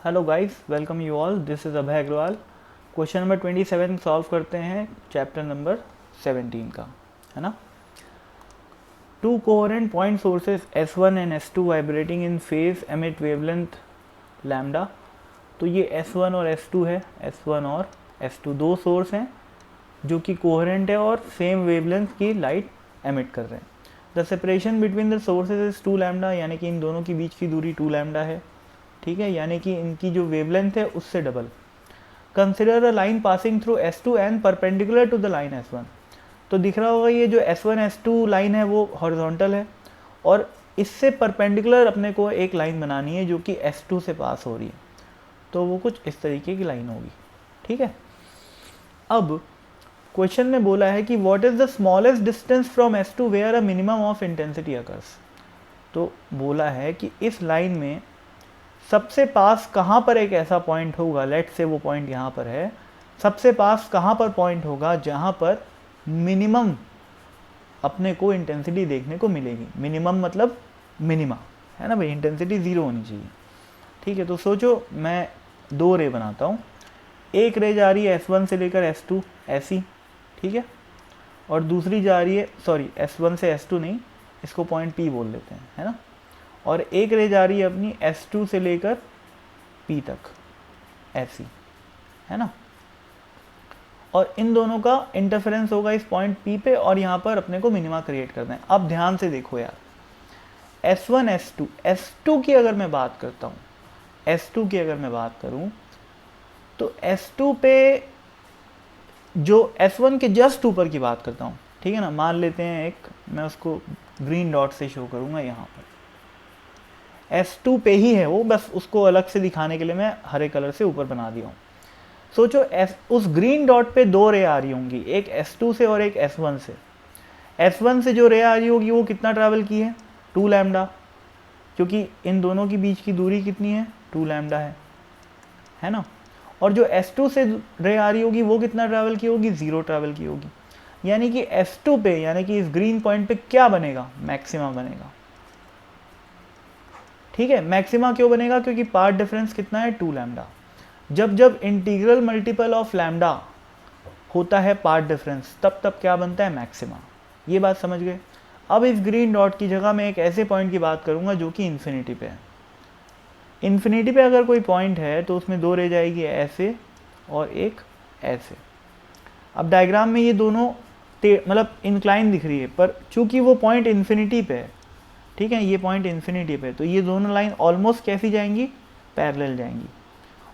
Hello guys, welcome you all. This is Abhay Agarwal. Question number 27 solve करते हैं chapter number 17 का, है ना। Two coherent point sources S1 and S2 vibrating in phase emit wavelength lambda. तो ये S1 और S2 है, S1 और S2 दो सोर्स हैं जो कि कोहेरेंट है और सेम वेवलेंथ की लाइट एमिट कर रहे हैं। The separation between the sources is 2 lambda, यानी कि इन दोनों के बीच की दूरी 2 लैम्डा है, ठीक है, यानी कि इनकी जो वेवलेंथ है उससे double. Consider a line passing through S2 and perpendicular to the line S1। तो दिख रहा होगा ये जो S1 S2 लाइन है वो हॉरिजॉन्टल है और इससे परपेंडिकुलर अपने को एक लाइन बनानी है जो कि S2 से पास हो रही है, तो वो कुछ इस तरीके की लाइन होगी, ठीक है। अब क्वेश्चन में बोला है कि what is the smallest distance from S2 where a minimum of intensity occurs. तो बोला है कि इस लाइन में सबसे पास कहाँ पर एक ऐसा पॉइंट होगा, लेट से वो पॉइंट यहाँ पर है, सबसे पास कहाँ पर पॉइंट होगा जहाँ पर मिनिमम अपने को इंटेंसिटी देखने को मिलेगी। मिनिमम मतलब मिनिमा, है ना भाई, इंटेंसिटी ज़ीरो होनी चाहिए, ठीक है। तो सोचो मैं दो रे बनाता हूँ, एक रे जा रही है S1 से लेकर S2 ऐसी, ठीक है, और दूसरी जा रही है, सॉरी S1 से S2 नहीं, इसको पॉइंट P बोल लेते हैं, है ना, और एक रे जा रही है अपनी S2 से लेकर P तक ऐसी, है ना, और इन दोनों का इंटरफेरेंस होगा इस पॉइंट P पे और यहाँ पर अपने को मिनिमा क्रिएट करना है। अब ध्यान से देखो यार, S1 S2 की अगर मैं बात करता हूँ, S2 की अगर मैं बात करूँ तो S2 पे जो S1 के जस्ट ऊपर की बात करता हूँ, ठीक है ना, मान लेते हैं एक, मैं उसको ग्रीन डॉट से शो करूँगा यहाँ पर, S2 पे ही है वो, बस उसको अलग से दिखाने के लिए मैं हरे कलर से ऊपर बना दिया हूँ। सोचो उस ग्रीन डॉट पे दो रे आ रही होंगी, एक S2 से और एक S1 से। S1 से जो रे आ रही होगी वो कितना ट्रैवल की है, 2 लैम्डा, क्योंकि इन दोनों के बीच की दूरी कितनी है, 2 लैम्डा है ना। और जो S2 से रे आ रही होगी वो कितना ट्रैवल की होगी, 0 ट्रैवल की होगी, यानी कि S2 पे, यानी कि इस ग्रीन पॉइंट पे क्या बनेगा, मैक्सिमा बनेगा, ठीक है। मैक्सिमा क्यों बनेगा, क्योंकि पार्ट डिफरेंस कितना है, 2 लैम्डा। जब जब इंटीग्रल मल्टीपल ऑफ लैम्डा होता है पार्ट डिफरेंस, तब तब क्या बनता है, मैक्सिमा। ये बात समझ गए। अब इस ग्रीन डॉट की जगह मैं एक ऐसे पॉइंट की बात करूंगा जो कि इन्फिनिटी पे है। इन्फिनिटी पे अगर कोई पॉइंट है तो उसमें दो रह जाएगी ऐसे और एक ऐसे। अब डायग्राम में ये दोनों मतलब इंक्लाइन दिख रही है, पर चूंकि वो पॉइंट इन्फिनिटी पे है, ठीक है, ये पॉइंट इन्फिनिटी पे, तो ये दोनों लाइन ऑलमोस्ट कैसी जाएंगी, पैरेलल जाएंगी,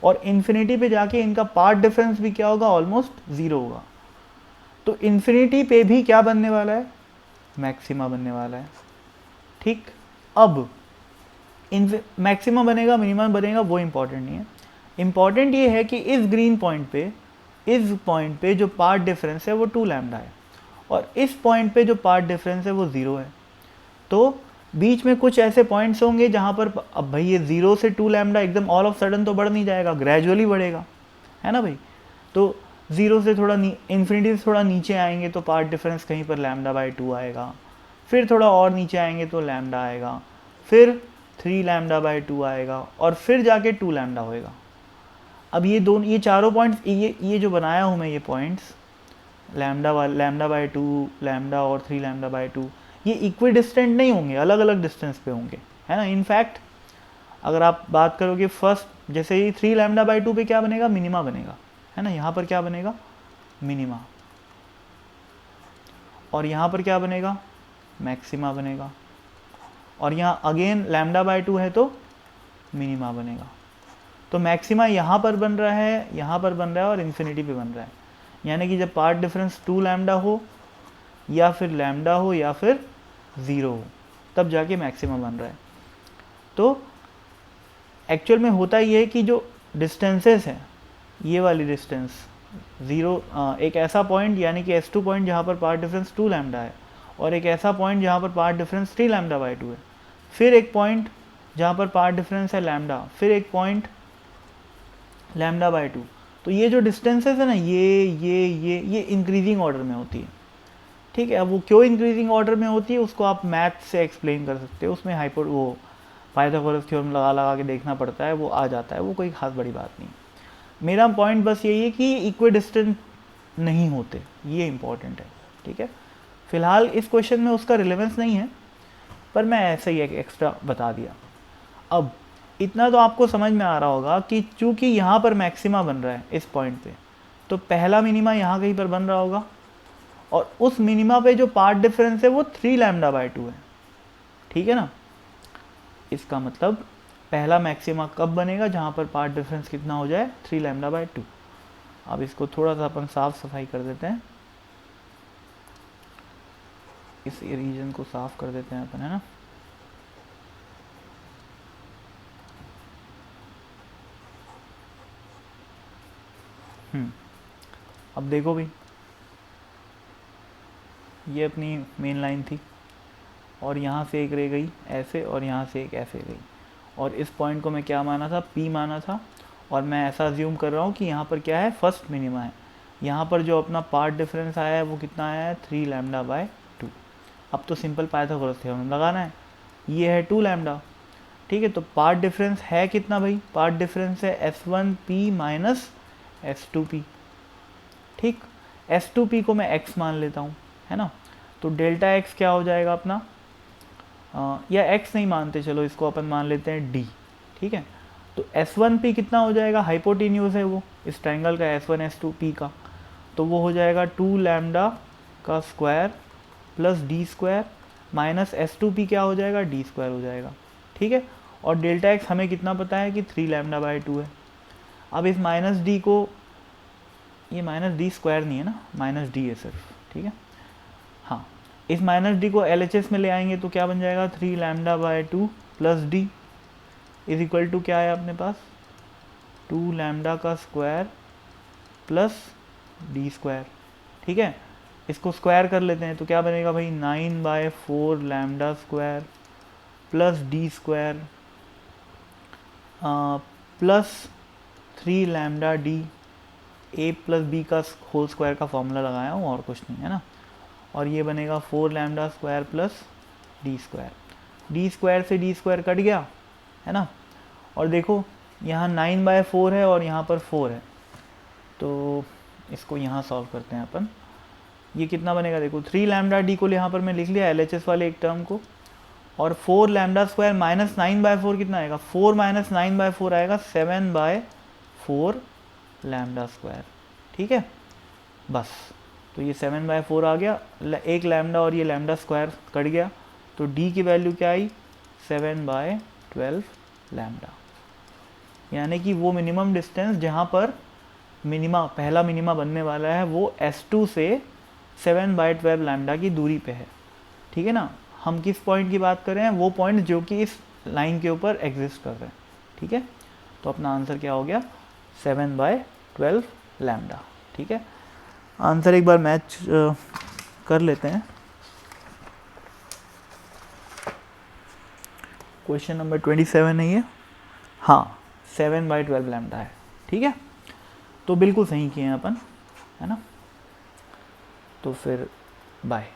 और इन्फिनिटी पे जाके इनका पार्ट डिफरेंस भी क्या होगा, ऑलमोस्ट 0 होगा। तो इन्फिनिटी पे भी क्या बनने वाला है, मैक्सिमा बनने वाला है, ठीक। अब मैक्सिमा बनेगा मिनिमम बनेगा वो इंपॉर्टेंट नहीं है, इंपॉर्टेंट ये है कि इस ग्रीन पॉइंट पे, इस पॉइंट पे जो पार्ट डिफरेंस है वो 2 लैम्डा है और इस पॉइंट पे जो पार्ट डिफरेंस है वो 0 है। तो बीच में कुछ ऐसे पॉइंट्स होंगे जहाँ पर, अब भाई ये 0 से 2 लैम्डा एकदम ऑल ऑफ सडन तो बढ़ नहीं जाएगा, ग्रेजुअली बढ़ेगा, है ना भाई। तो 0 से थोड़ा इन्फिनिटी से थोड़ा नीचे आएंगे तो पार्ट डिफरेंस कहीं पर λ/2 आएगा, फिर थोड़ा और नीचे आएंगे तो लैम्डा आएगा, फिर 3 λ/2 आएगा और फिर जाके 2 लैम्डा होएगा। अब ये दोनों, ये चारों पॉइंट्स, ये जो बनाया हूँ मैं, ये पॉइंट्स λ/2, लैम्डा और 3 λ/2, ये इक्वी डिस्टेंट नहीं होंगे, अलग अलग डिस्टेंस पे होंगे, है ना। इनफैक्ट अगर आप बात करोगे फर्स्ट, जैसे ही 3 λ/2 पे क्या बनेगा, मिनिमा बनेगा, है ना, यहाँ पर क्या बनेगा, मिनिमा, और यहाँ पर क्या बनेगा, मैक्सिमा बनेगा, और यहाँ अगेन λ/2 है तो मिनिमा बनेगा। तो मैक्सिमा यहाँ पर बन रहा है, यहाँ पर बन रहा है और इन्फिनिटी पे बन रहा है, यानी कि जब पार्ट डिफरेंस 2 लैम्डा हो या फिर लैम्डा हो या फिर 0 हो, तब जाके मैक्सिमा बन रहा है। तो एक्चुअल में होता ये है कि जो डिस्टेंसेस हैं, ये वाली डिस्टेंस 0, एक ऐसा पॉइंट यानी कि S2 पॉइंट जहाँ पर पार्ट डिफरेंस 2 लैम्डा है और एक ऐसा पॉइंट जहाँ पर पार्ट डिफरेंस 3 λ/2 है, फिर एक पॉइंट जहाँ पर पार्ट डिफरेंस है लैम्डा, फिर एक पॉइंट λ/2। तो ये जो डिस्टेंसेस है ना, ये इंक्रीजिंग ऑर्डर में होती है, ठीक है। अब वो क्यों इंक्रीजिंग ऑर्डर में होती है उसको आप मैथ से एक्सप्लेन कर सकते हो, उसमें वो पाइथागोरस थ्योरम लगा लगा के देखना पड़ता है, वो आ जाता है, वो कोई खास बड़ी बात नहीं। मेरा पॉइंट बस यही है कि इक्विडिस्टेंट नहीं होते, ये इंपॉर्टेंट है, ठीक है। फिलहाल इस क्वेश्चन में उसका रिलेवेंस नहीं है, पर मैं ऐसे ही एक एक्स्ट्रा बता दिया। अब इतना तो आपको समझ में आ रहा होगा कि चूंकि यहाँ पर मैक्सिमा बन रहा है इस पॉइंट पे, तो पहला मिनिमा यहाँ कहीं पर बन रहा होगा, और उस मिनिमा पे जो पार्ट डिफरेंस है वो 3 λ/2 है, ठीक है ना। इसका मतलब पहला मैक्सिमा कब बनेगा, जहाँ पर पार्ट डिफरेंस कितना हो जाए, 3 λ/2। अब इसको थोड़ा सा अपन साफ सफाई कर देते हैं, इस रीजन को साफ कर देते हैं अपन, है ना। अब देखो भाई, ये अपनी मेन लाइन थी, और यहाँ से एक रह गई ऐसे, और यहाँ से एक ऐसे गई, और इस पॉइंट को मैं क्या माना था, P माना था, और मैं ऐसा अज्यूम कर रहा हूँ कि यहाँ पर क्या है, फर्स्ट मिनिमा है। यहाँ पर जो अपना पार्ट डिफरेंस आया है वो कितना आया है, 3 λ/2। अब तो सिंपल पाइथागोरस थ्योरम लगाना है, ये है 2 λ, ठीक है। तो पार्ट डिफरेंस है कितना भाई, पार्ट डिफरेंस है S1P माइनस S2P, ठीक। S2P को मैं x मान लेता हूँ, है ना। तो डेल्टा x क्या हो जाएगा अपना, या x नहीं मानते, चलो इसको अपन मान लेते हैं d, ठीक है। तो S1P कितना हो जाएगा, हाइपोटेन्यूज है वो इस ट्रायंगल का S1 S2P का, तो वो हो जाएगा 2 λ का square plus d square minus S2P क्या हो जाएगा, d स्क्वायर हो जाएगा, ठीक है। और डेल्टा x हमें कितना पता है कि 3 λ/2 है। अब इस माइनस d को, ये माइनस डी स्क्वायर नहीं है ना, माइनस डी है सिर्फ, ठीक है। हाँ, इस माइनस डी को LHS में ले आएंगे तो क्या बन जाएगा, 3 λ/2 plus D is equal to क्या है अपने पास, 2 λ का स्क्वायर प्लस डी स्क्वायर, ठीक है। इसको स्क्वायर कर लेते हैं तो क्या बनेगा भाई, 9/4 λ square plus D square plus 3 λd, a plus B का होल स्क्वायर का फॉर्मूला लगाया हूँ और कुछ नहीं, है ना। और ये बनेगा 4 λ square plus D square, D square से डी स्क्वायर कट गया, है ना। और देखो यहाँ 9/4 है और यहाँ पर 4 है, तो इसको यहाँ सॉल्व करते हैं अपन। ये कितना बनेगा, देखो 3 λd को यहाँ पर मैं लिख लिया LHS वाले एक टर्म को, और 4 λ स्क्वायर माइनस 9/4 कितना आएगा, 4 माइनस 9/4 आएगा 7/4 λ स्क्वायर, ठीक है। बस, तो ये 7/4 आ गया, एक लैम्डा और ये लैम्डा स्क्वायर कट गया, तो d की वैल्यू क्या आई, 7/12 लैम्डा। यानी कि वो मिनिमम डिस्टेंस जहाँ पर मिनिमा, पहला मिनिमा बनने वाला है, वो S2 से 7/12 लैम्डा की दूरी पे है, ठीक है ना। हम किस पॉइंट की बात कर रहे हैं, वो पॉइंट जो कि इस लाइन के ऊपर एग्जिस्ट कर रहे हैं, ठीक है। तो अपना आंसर क्या हो गया, 7/12 लैम्डा, ठीक है। आंसर एक बार मैच कर लेते हैं। क्वेश्चन नंबर 27 है ये, हाँ 7/12 लैम्डा है, ठीक है। तो बिल्कुल सही किए हैं अपन, है ना। तो फिर बाय।